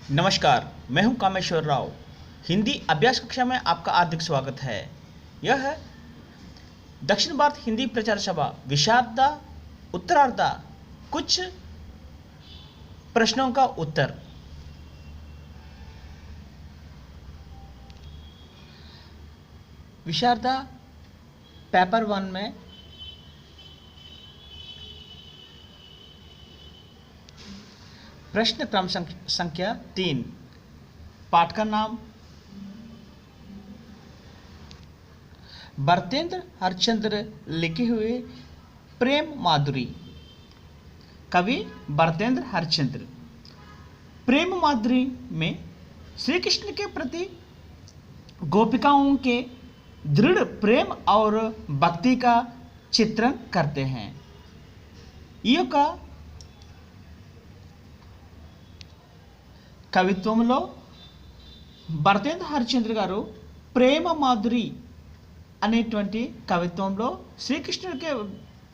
नमस्कार, मैं हूं कामेश्वर राव। हिंदी अभ्यास कक्षा में आपका हार्दिक स्वागत है। यह है दक्षिण भारत हिंदी प्रचार सभा विशारदा उत्तरार्ध कुछ प्रश्नों का उत्तर। विशारदा पेपर 1 में प्रश्न क्रम संख्या 3, पाठ का नाम भरतेंद्र हरिश्चंद्र लिखे हुए प्रेम माधुरी। कवि भरतेंद्र हरिश्चंद्र। प्रेम माधुरी में श्री कृष्ण के प्रति गोपिकाओं के दृढ़ प्रेम और भक्ति का चित्रण करते हैं। ఈ యొక్క కవిత్వంలో భరతేంద్ర హరిశ్చంద్ర గారు ప్రేమ మాధురి అనేటువంటి కవిత్వంలో శ్రీకృష్ణుడికి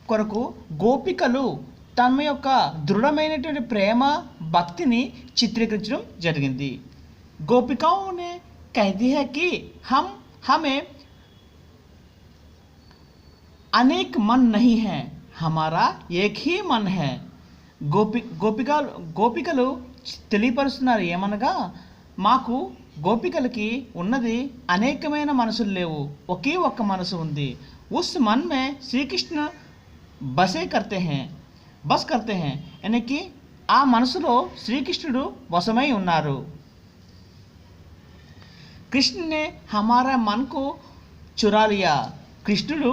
కొరకు గోపికలు తమ యొక్క దృఢమైనటువంటి ప్రేమ భక్తిని చిత్రీకరించడం జరిగింది। गोपिकाओं ने कहती है कि हमें अनेक मन नहीं है, हमारा एक ही मन है। గోపికలు తెలియపరుస్తున్నారు ఏమనగా, మాకు గోపికలకి ఉన్నది అనేకమైన మనసులు లేవు, ఒకే ఒక్క మనసు ఉంది। उस मन में श्री कृष्ण बस करते हैं यानी कि ఆ మనసులో శ్రీకృష్ణుడు వశమై ఉన్నారు। कृष्ण ने हमारा मन को चुरा लिया। కృష్ణుడు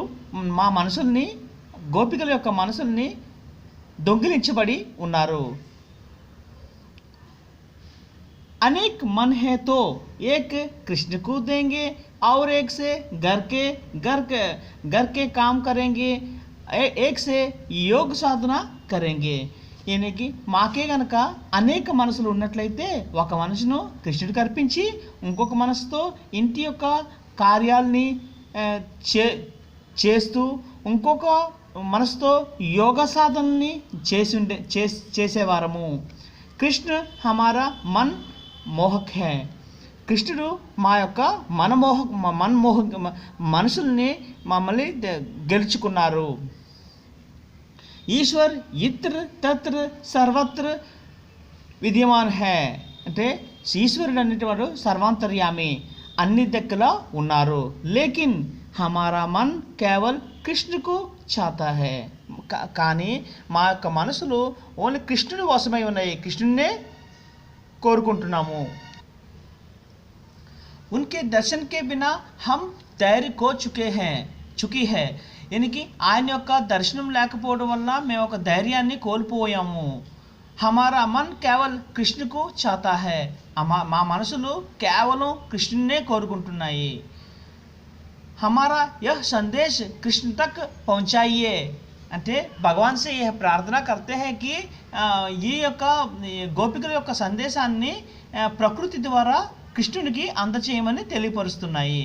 మా మనసుల్ని, గోపికల యొక్క మనసుల్ని దొంగిలించబడి ఉన్నారు। अनेक मन है तो एक कृष्ण को देंगे और एक से घर के काम करेंगे, एक से योग साधना करेंगे। यानी कि మాకే గనక అనేక మనసులు ఉన్నట్లయితే ఒక మనసును కృష్ణుడికి అర్పించి ఇంకొక మనసుతో ఇంటి యొక్క కార్యాలని చేస్తూ ఇంకొక మనసుతో యోగ సాధనని చేసేవారము। కృష్ణ हमारा मन మోహక్ హై। కృష్ణుడు మా యొక్క మనసుల్ని మమ్మల్ని గెలుచుకున్నారు। ఈశ్వర్ ఇత్ర తత్ర సర్వత్ర విద్యమాన్ హై అంటే ఈశ్వరుడు అనేటివాడు సర్వాంతర్యామి, అన్ని దిక్కులా ఉన్నారు। లేకిన్ హమారా మన్ కేవల్ కృష్ణకు చాతా హై, కానీ మా యొక్క మనసులు ఓన్లీ కృష్ణుడి వశమై ఉన్నాయి, కృష్ణుడినే కోరుకుంటున్నాము। उनके दर्शन के बिना हम धैर्य खो चुकी है यानी कि ఆయన యొక్క దర్శనం లేకపోవడం వల్ల మేము ఒక ధైర్యాన్ని కోల్పోయాము। हमारा मन केवल कृष्ण को चाहता है, మా మనసులు కేవలం కృష్ణునే కోరుకుంటున్నాయి। हमारा यह संदेश कृष्ण तक पहुंचाइए అంటే భగవాన్ से यह प्रार्थना करते हैं कि ఈ యొక్క గోపికల యొక్క సందేశాన్ని ప్రకృతి ద్వారా కృష్ణునికి అందచేయమని తెలియపరుస్తున్నాయి।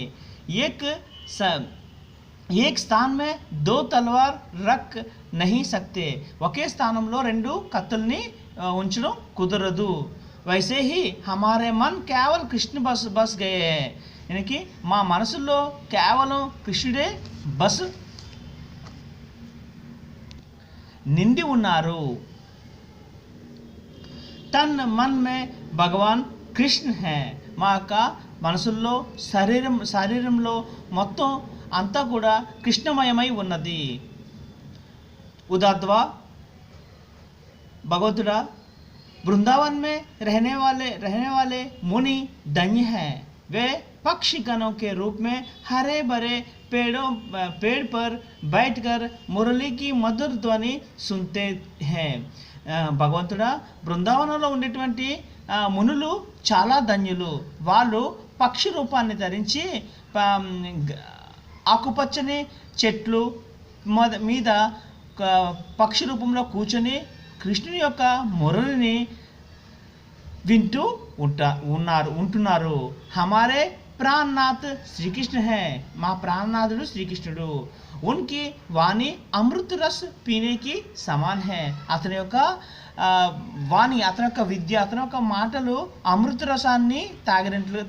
एक स्थान में दो तलवार रख नहीं सकते, ఒకే స్థానంలో రెండు కత్తుల్ని ఉంచడం కుదరదు। वैसे ही हमारे मन केवल कृष्ण बस गए हैं यानी कि మా మనసుల్లో కేవలం కృష్ణుడే బస్ నిండి ఉన్నారు। तन मन में भगवान कृष्ण है, మా యొక్క మనసుల్లో శరీరంలో మొత్తం అంతా కూడా కృష్ణమయమై ఉన్నది। उदात्वा भगवतुड़ा वृंदावन में रहने वाले मुनि धन्य हैं, वे पक्षी गणों के रूप में हरे भरे पेड़ पर बैठकर मुरली की मधुर ध्वनि सुनते हैं। భగవంతుడా బృందావనంలో ఉండేటువంటి మునులు చాలా ధన్యులు, వాళ్ళు పక్షి రూపాన్ని ధరించి ఆకుపచ్చని చెట్లు మీద పక్షి రూపంలో కూర్చొని కృష్ణుని యొక్క మురళిని వింటూ ఉంటున్నారు। हमारे प्राणनाथ श्री कृष्ण है, మా ప్రాణనాథుడు శ్రీకృష్ణుడు। उनकी वाणी अमृत रस पीने की समान है, అతని యొక్క వాణి, అతని యొక్క విద్య, అతని యొక్క మాటలు అమృత రసాన్ని తాగినట్లు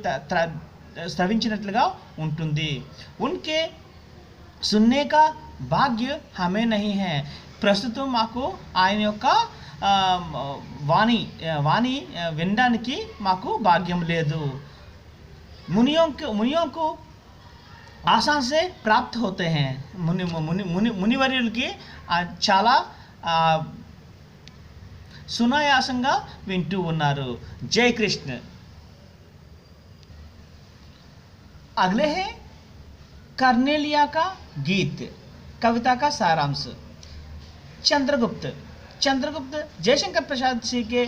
స్రవించినట్లుగా ఉంటుంది. ఉన్కే సున్నే కా భాగ్య హమే నహీ హై. ప్రస్తుతం మాకు ఆయన యొక్క వాణి వినడానికి మాకు భాగ్యం లేదు. మునియోంకు ఆసాన్ సే ప్రాప్త్ హోతే హై. మునివర్యులకి చాలా సునాయాసంగా వింటూ ఉన్నారు. జై కృష్ణ. अगले है कर्नेलिया का गीत, कविता का सारांश। चंद्रगुप्त जयशंकर प्रसाद जी के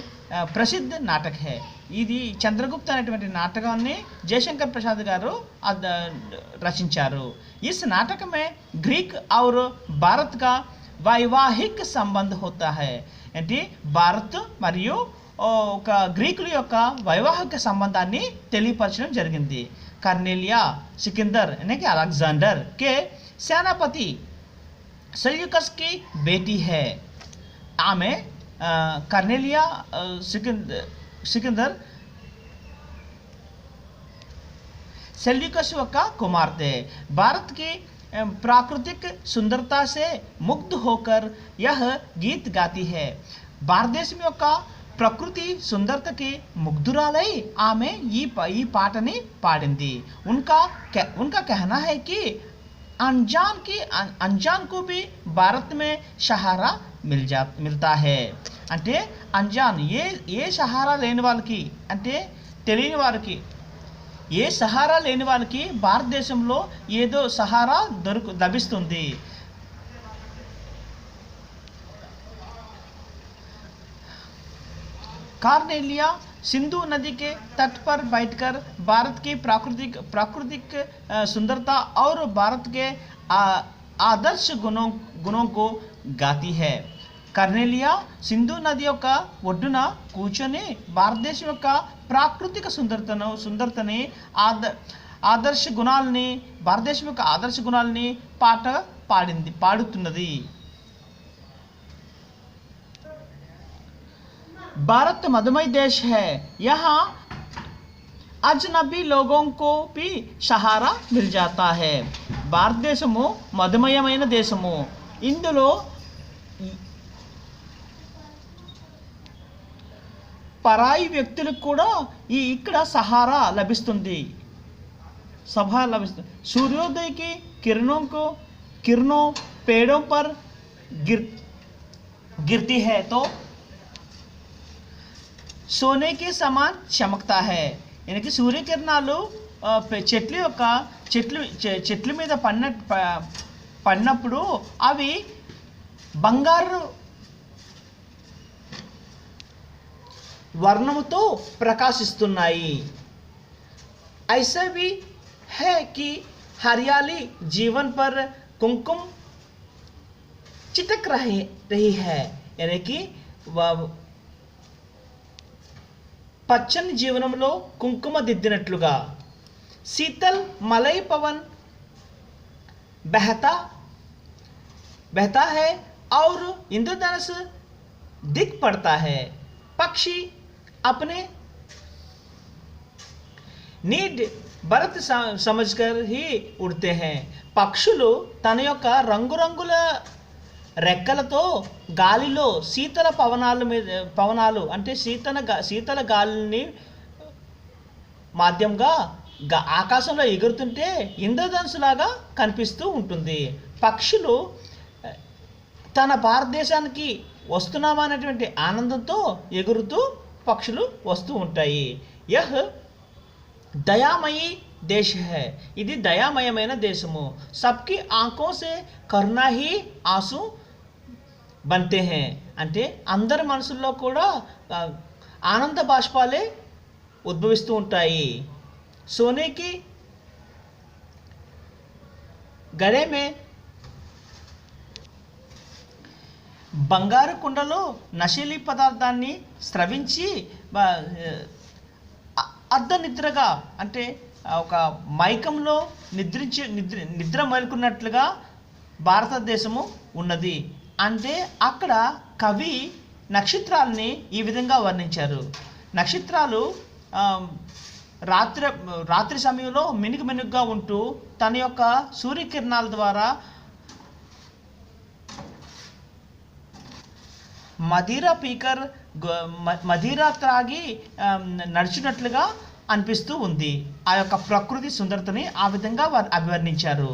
प्रसिद्ध नाटक है. ఇది చంద్రగుప్త అనేటువంటి నాటకాన్ని జయశంకర్ ప్రసాద్ గారు రచించారు. इस नाटक में ग्रीक और भारत का वैवाहिक संबंध होता है. అంటే భారత్ మరియు ఒక గ్రీకుల యొక్క వైవాహిక సంబంధాన్ని తెలియపరచడం జరిగింది. कर्नेलिया सिकंदर यानी कि अलेक्जेंडर के सेनापति सेल्यूकस की बेटी है. आमे कर्नेलिया सिकंदर सेल्यूकस का कुमारते. भारत की प्राकृतिक सुंदरता से मुग्ध होकर यह गीत गाती है. भारत देश में का ప్రకృతి సుందరతకి ముగ్ధురాలై ఆమె ఈ పాటని పాడింది. उनका कहना है कि अनजान को भी भारत में सहारा मिलता है. అంటే అంజాన్ ఏ సహారా లేని వాళ్ళకి, అంటే తెలియని వారికి, ఏ సహారా లేని వాళ్ళకి భారతదేశంలో ఏదో సహారా లభిస్తుంది. कार्नेलिया सिंधु नदी के तट पर बैठकर भारत की प्राकृतिक सुंदरता और भारत के आदर्श गुणों को गाती है. कर्नेलिया సింధు నది యొక్క ఒడ్డున కూర్చొని భారతదేశం యొక్క ప్రాకృతిక సుందరతని ఆదర్శ గుణాలని, భారతదేశం యొక్క ఆదర్శ గుణాలని పాడుతున్నది. भारत मधुमय देश है. यहाँ अजनबी लोगों को भी सहारा मिल जाता है. భారతదేశము మధుమయమైన దేశము. ఇందులో పరాయి వ్యక్తులకు కూడా ఇక్కడ సహారా లభిస్తుంది. सूर्योदय की किरणों पेड़ों पर गिरती है तो సోనే కి సమాన్ చమక్తా హై. यानी సూర్యకిరణాలు చెట్ల మీద పడినప్పుడు అవి బంగారు వర్ణముతో ప్రకాశిస్తున్నాయి. ऐसा भी है कि हरियाली जीवन पर कुमकुम चिटक रही है. यानी कि పచ్చని జీవనంలో కుంకుమ దిద్దినట్లుగా. शीतल मलय पवन बहता है और इंद्रधनुष दिख पड़ता है. पक्षी अपने नीड భరత్ समझकर ही उड़ते हैं. పక్షులు తన యొక్క రంగురంగుల రెక్కలతో గాలిలో శీతల పవనాలు అంటే శీతల గాలిని మాధ్యంగా ఆకాశంలో ఎగురుతుంటే ఇంద్రధనుసులాగా కనిపిస్తూ ఉంటుంది. పక్షులు తన భారతదేశానికి వస్తున్నామనేటువంటి ఆనందంతో ఎగురుతూ పక్షులు వస్తూ ఉంటాయి. యహ్ దయామయి देश है. ఇది దయామయమైన దేశము. सबकी आंखों से करुणा ही आंसू बनते हैं. అంటే అందరి మనసుల్లో కూడా ఆనంద బాష్పాలే ఉద్భవిస్తూ ఉంటాయి. सोने की गड़े में బంగారు కుండలో నశీలి పదార్థాన్ని స్రవించి అర్ధ నిద్రగా అంటే ఒక మైకంలో నిద్ర మేల్కొన్నట్లుగా భారతదేశము ఉన్నది. అంటే అక్కడ కవి నక్షత్రాలని ఈ విధంగా వర్ణించారు. నక్షత్రాలు రాత్రి సమయంలో మినుగుగా ఉంటూ తన యొక్క సూర్యకిరణాల ద్వారా మదిరా త్రాగి నడిచినట్లుగా అనిపిస్తూ ఉంది. ఆ యొక్క ప్రకృతి సుందరతని ఆ విధంగా అభివర్ణించారు.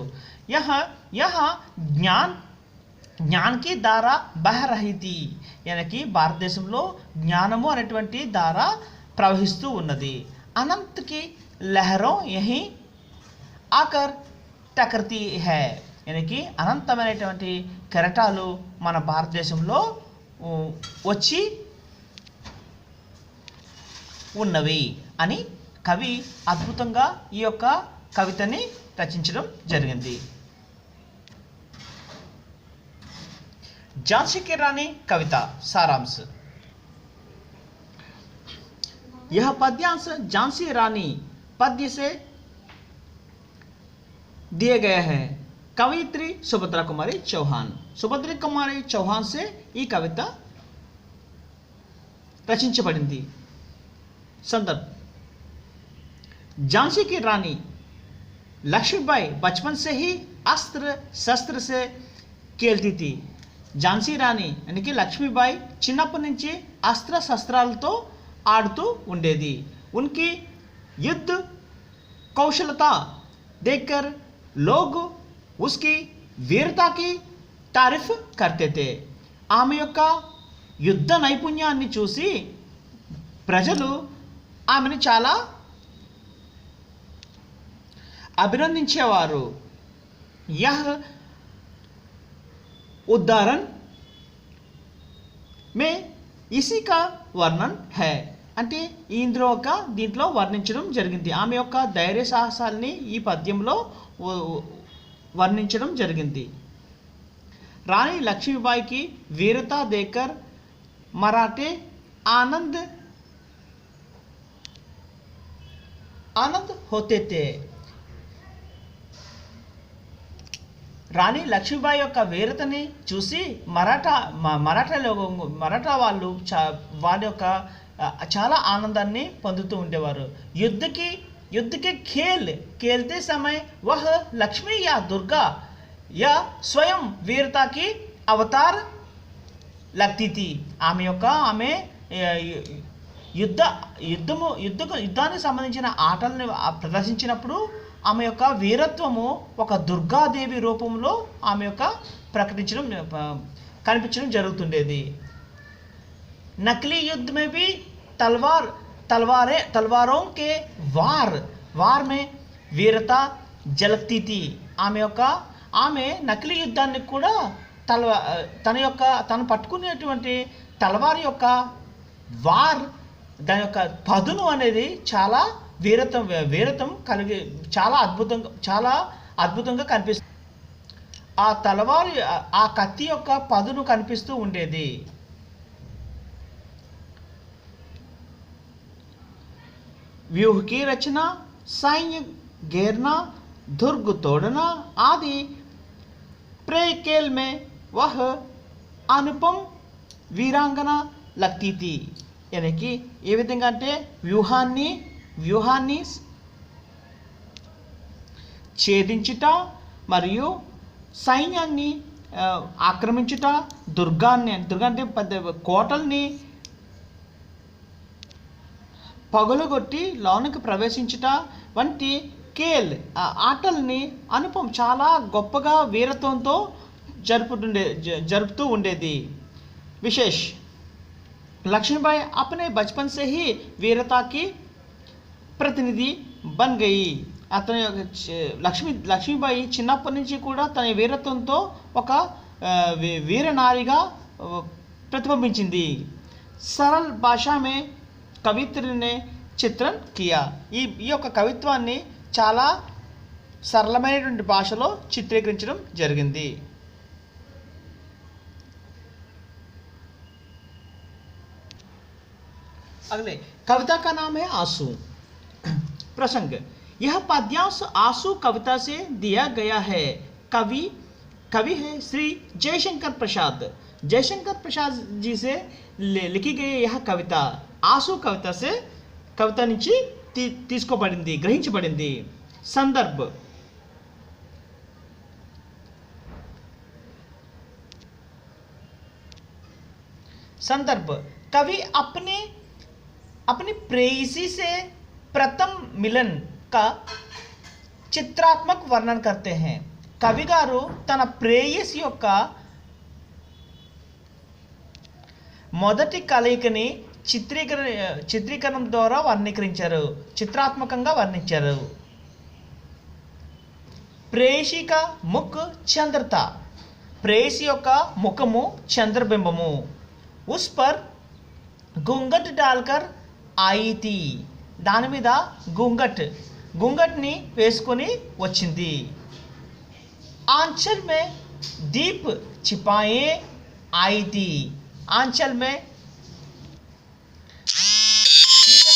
జ్ఞాన్ కి ధార బహ రహీ థీ, యానికి భారతదేశంలో జ్ఞానము అనేటువంటి ధార ప్రవహిస్తూ ఉన్నది. అనంత్ కి లహరో యహీ ఆకర్ టకర్తీ హై, యానికి అనంతమైనటువంటి కెరటాలు మన భారతదేశంలో వచ్చి ఉన్నవి అని కవి అద్భుతంగా ఈ యొక్క కవితని రచించడం జరిగింది. झांसी की रानी कविता सारांश। यह पद्यांश झांसी रानी पद्य से दिए गए हैं। कवयित्री सुभद्रा कुमारी चौहान से ఈ కవిత రచించబడింది. संदर्भ, झांसी की रानी लक्ष्मीबाई बचपन से ही अस्त्र शस्त्र से खेलती थी. झांसी రాణి అంటే లక్ష్మీబాయి చిన్నప్పటి నుంచి అస్త్ర శస్త్రాలతో ఆడుతూ ఉండేది. उनकी युद्ध कौशलता देखकर लोग उसकी वीरता की तारीफ करते थे. ఆమె యొక్క యుద్ధ నైపుణ్యాన్ని చూసి ప్రజలు ఆమెను చాలా అభినందించేవారు. यह उदाहरण में इसी का वर्णन है అంటే ఇందులో ఒక దీంట్లో వర్ణించడం జరిగింది. ఆమె యొక్క ధైర్య సాహసాల్ని ఈ పద్యంలో వర్ణించడం జరిగింది. రాణి లక్ష్మీబాయికి वीरता देकर मराठे आनंद होते थे. రాణి లక్ష్మీబాయి యొక్క వీరతని చూసి మరాఠా వాళ్ళు వాళ్ళ యొక్క చాలా ఆనందాన్ని పొందుతూ ఉండేవారు. युद्ध के खेलते समय वह लक्ष्मी या दुर्गा या स्वयं वीरता की अवतार लगती थी. ఆమె యుద్ధానికి సంబంధించిన ఆటల్ని ప్రదర్శించినప్పుడు ఆమె యొక్క వీరత్వము ఒక దుర్గాదేవి రూపంలో ఆమె యొక్క కనిపించడం జరుగుతుండేది. नकली युद्ध में भी तलवारों के वार में वीरता झलकती थी. ఆమె నకిలీ యుద్ధాన్ని కూడా తను పట్టుకునేటువంటి తలవారు యొక్క దాని యొక్క పదును అనేది చాలా వీరత్వం కలిగి చాలా అద్భుతంగా కనిపిస్తుంది. ఆ తలవారు ఆ కత్తి యొక్క పదును కనిపిస్తూ ఉండేది. व्यूह की रचना, सैन्य घेरना, दुर्ग तोड़ना आदि प्रेकेल में वह अनुपम वीरांगना लगती थी. यानी कि ఏ విధంగా అంటే వ్యూహాన్ని ఛేదించుట మరియు సైన్యాన్ని ఆక్రమించుట, దుర్గా అంటే కోటల్ని పగులుగొట్టి లోనికి ప్రవేశించుట వంటి ఆటల్ని అనుపం చాలా గొప్పగా వీరత్వంతో జరుపుతూ ఉండేది. విశేష్, लक्ष्मीबाई अपने बचपन से ही वीरता की प्रतिनिधि बन गई. అతని లక్ష్మీబాయి చిన్నప్పటి నుంచి కూడా తన వీరత్వంతో ఒక వీరనారిగా ప్రతిబింబించింది. సరళ భాష में कवित्री ने చిత్రణ किया. ఈ యొక్క కవిత్వాన్ని చాలా సరళమైనటువంటి భాషలో చిత్రీకరించడం జరిగింది. अगले कविता का नाम है आंसू. प्रसंग, यह पद्यांश आंसू कविता से दिया गया है. कवि है श्री जयशंकर प्रसाद. जयशंकर प्रसाद जी से लिखी गई यह कविता आंसू కవిత నుంచి తీసుకోబడింది, గ్రహించబడింది. संदर्भ कवि अपनी प्रेयसी से प्रथम मिलन का चित्रात्मक वर्णन करते हैं. కవి గారు తన ప్రేయసి యొక్క మొదటి కలయికని చిత్రీకరణ ద్వారా వర్ణీకరించారు, చిత్రాత్మకంగా వర్ణించారు. ప్రేయసి का मुख चंद्रता, ప్రేయసి యొక్క ముఖము చంద్రబింబము. उस पर घूंघट डालकर आई थी, దాని మీద घूंघटని వేసుకొని వచ్చింది. आंचल में दीप छिपाए आई थी, आंचल में